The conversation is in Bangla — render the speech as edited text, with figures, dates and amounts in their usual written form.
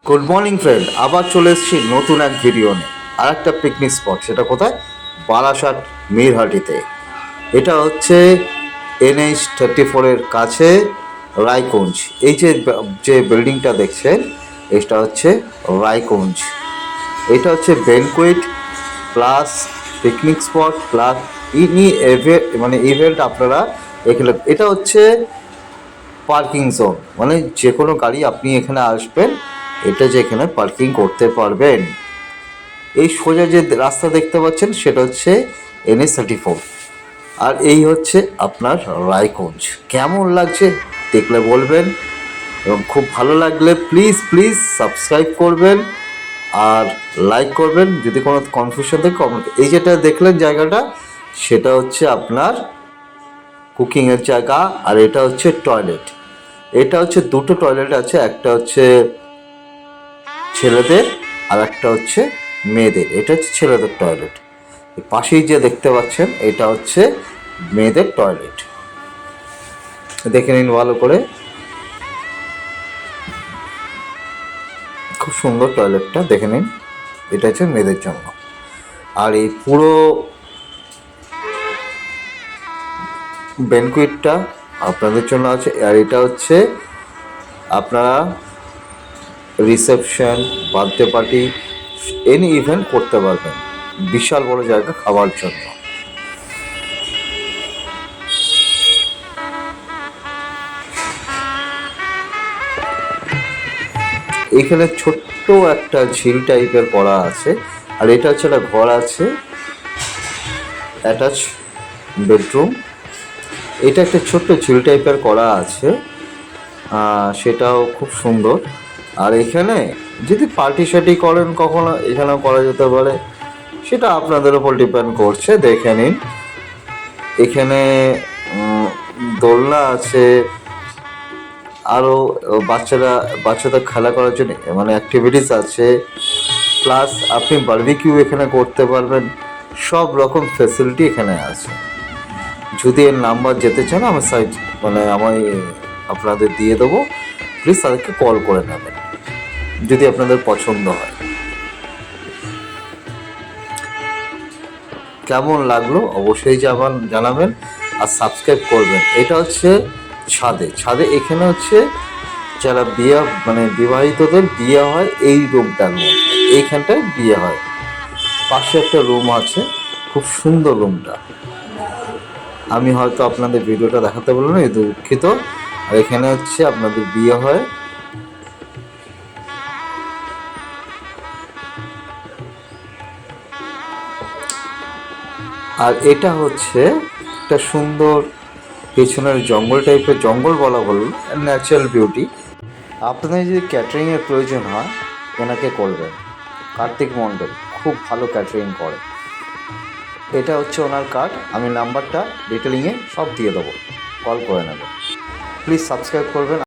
গুড মর্নিং ফ্রেন্ড, আবার চলে এসেছি নতুন এক ভিডিও নিয়ে। আর একটা পিকনিক স্পট, সেটা কোথায়? বারাসাত মিরহাটিতে। এটা হচ্ছে NH-34-এর কাছে রায়কুঞ্জ। এই যে বিল্ডিংটা দেখছেন, এটা হচ্ছে রায়কুঞ্জ। এটা হচ্ছে banquet plus picnic spot plus event আপনারা এখানে। এটা হচ্ছে পার্কিং জোন, মানে যে কোনো গাড়ি আপনি এখানে আসবেন, এটা যে এখানে পার্কিং করতে পারবেন। এই সোজা যে রাস্তা দেখতে পাচ্ছেন সেটা হচ্ছে NH-34, আর এই হচ্ছে আপনার রায়কুঞ্জ। কেমন লাগছে দেখলে বলবেন, এবং খুব ভালো লাগলে প্লিজ সাবস্ক্রাইব করবেন আর লাইক করবেন। যদি কোনো কনফিউশন থাকে কমেন্ট। এই যেটা দেখলেন জায়গাটা, সেটা হচ্ছে আপনার কুকিংয়ের জায়গা, আর এটা হচ্ছে টয়লেট। এটা হচ্ছে দুটো টয়লেট আছে, একটা হচ্ছে ছেলেদের আর একটা হচ্ছে মেয়েদের। এটা হচ্ছে ছেলেদের টয়লেট। পাশেই যে দেখতে পাচ্ছেন, এটা হচ্ছে মেয়েদের টয়লেট। দেখে নিন ভালো করে, খুব সুন্দর টয়লেটটা, দেখে নিন। এটা হচ্ছে মেয়েদের জন্য, আর এই পুরো ব্যানকুয়েটটা আপনাদের জন্য আছে। আর এটা হচ্ছে আপনারা reception, birthday party, any event করতে পারবেন। বিশাল বড় জায়গা খাওয়ার জন্য। এখানে ছোট্ট একটা ঝিল টাইপের করা আছে, আর এটা হচ্ছে একটা ঘর আছে, অ্যাটাচ বেডরুম। এটা একটা ছোট্ট ঝিল টাইপের করা আছে, সেটাও খুব সুন্দর। আর এখানে যদি পার্টি শার্টি করেন কখনো, এখানেও করা যেতে পারে, সেটা আপনাদের উপর ডিপেন্ড করছে। দেখে নিন, এখানে দোলনা আছে, আরও বাচ্চাদের খেলা করার জন্য মানে অ্যাক্টিভিটিস আছে, প্লাস আপনি বারবিকিউ এখানে করতে পারবেন। সব রকম ফ্যাসিলিটি এখানে আছে। যদি এর নাম্বার যেতে চান, আমার আমি আপনাদের দিয়ে দেবো, প্লিজ তাদেরকে কল করে নেবেন যদি আপনাদের পছন্দ হয়। কেমন লাগলো অবশ্যই জানাবেন, আর সাবস্ক্রাইব করবেন। এটা হচ্ছে ছাদে এখানে হচ্ছে যারা বিবাহিতদের বিয়ে হয়, এই রুমটার মধ্যে, এইখানটায় বিয়ে হয়। পাশে একটা রুম আছে, খুব সুন্দর রুমটা। আমি হয়তো আপনাদের ভিডিওটা দেখাতে পারলাম না, দুঃখিত। আর এখানে হচ্ছে আপনাদের বিয়ে হয়। আর এটা হচ্ছে একটা সুন্দর পেছনের জঙ্গল টাইপের, জঙ্গল বলা হলো, ন্যাচারাল বিউটি। আপনাদের যদি ক্যাটারিংয়ের প্রয়োজন হয়, এনাকে করবেন। কার্তিক মণ্ডল খুব ভালো ক্যাটারিং করে। এটা হচ্ছে ওনার কার্ড, আমি নাম্বারটা ডিটেলিংয়ে সব দিয়ে দেবো, কল করে নেবেন। প্লিজ সাবস্ক্রাইব করবেন।